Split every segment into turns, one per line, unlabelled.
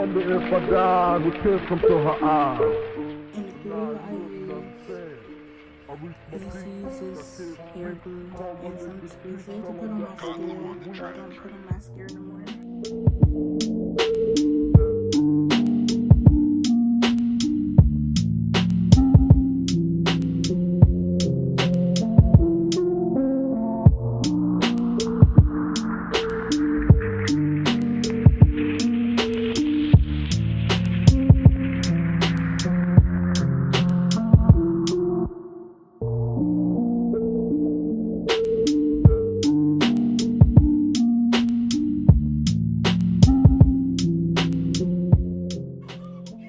wonder if I died with tears come to her eyes.
And the glue I use is hair glue and some tweezers to put on mascara, but I don't put on mascara no more.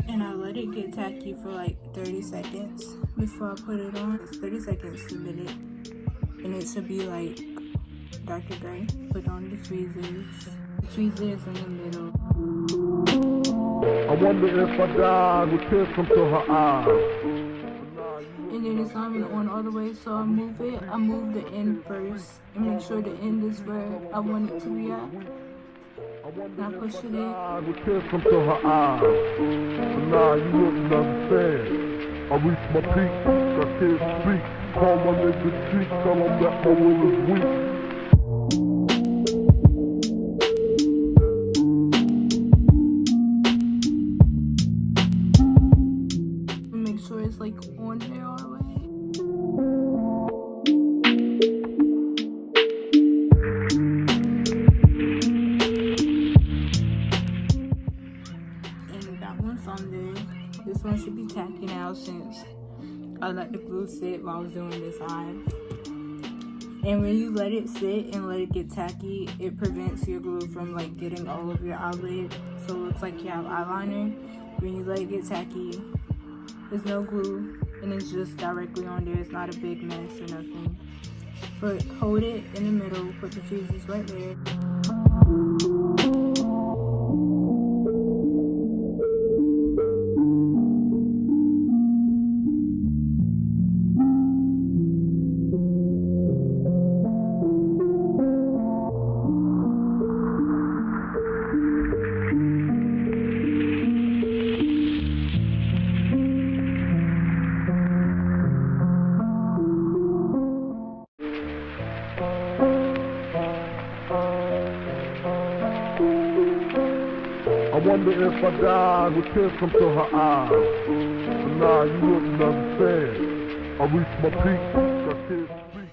And I let it get tacky for like 30 seconds before I put it on. It's 30 seconds to get it, and it should be like darker gray. Put on the tweezers. The tweezers in the middle.
I wonder if I died with tears come to her eyes.
And then it's not even on all the way, so I move it. I move the end first and make sure the end is where I want it to be at. And I push it in.
With tears come to her eyes. Nah, you wouldn't understand. I reach my peak, got tears speak. Call my nigga cheek, tell him that my will is weak.
Make sure it's like on there all the way. And that one's on there. This one should be tacky now since I let the glue sit while I was doing this eye. And when you let it sit and let it get tacky, it prevents your glue from like getting all over your eyelid, so it looks like you have eyeliner. When you let it get tacky, there's no glue and it's just directly on there. It's not a big mess or nothing. But hold it in the middle, put the tweezers right there.
I wonder if I died with tears come to her eyes. Nah, you wouldn't understand. I reach my peak, got tears speak.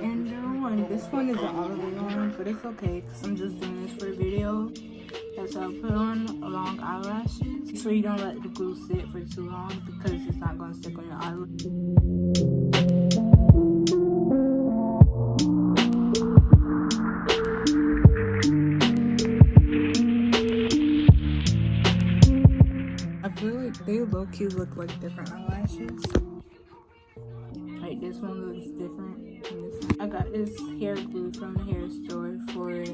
And this one isn't all the way on, but it's okay because I'm just doing this for a video. So I'll put on long eyelashes. Make sure you don't let the glue sit for too long because it's not going to stick on your eyelid. I feel like they low-key look like different eyelashes. Like this one looks different than this one. I got this hair glue from the hair store for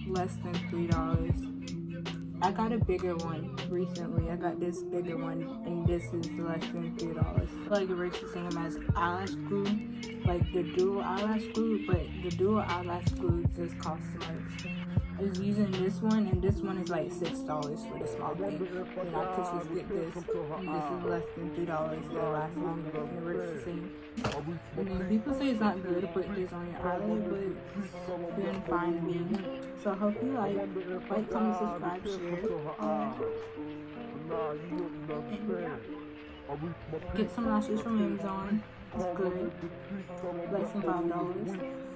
less than $3. I got a bigger one recently. I got this bigger one and this is less than $3. I feel like it works the same as eyelash glue, like the dual eyelash glue, but the dual eyelash glue just costs so much. I was using this one, and this one is like $6 for the small thing. And I could just get this, and this is less than $3, and it lasts longer, and it works the same. And then people say it's not good to put this on your eyelid, but it's been fine to me. So I hope you like, comment, subscribe, share. Get some lashes from Amazon. It's good. Less than $5.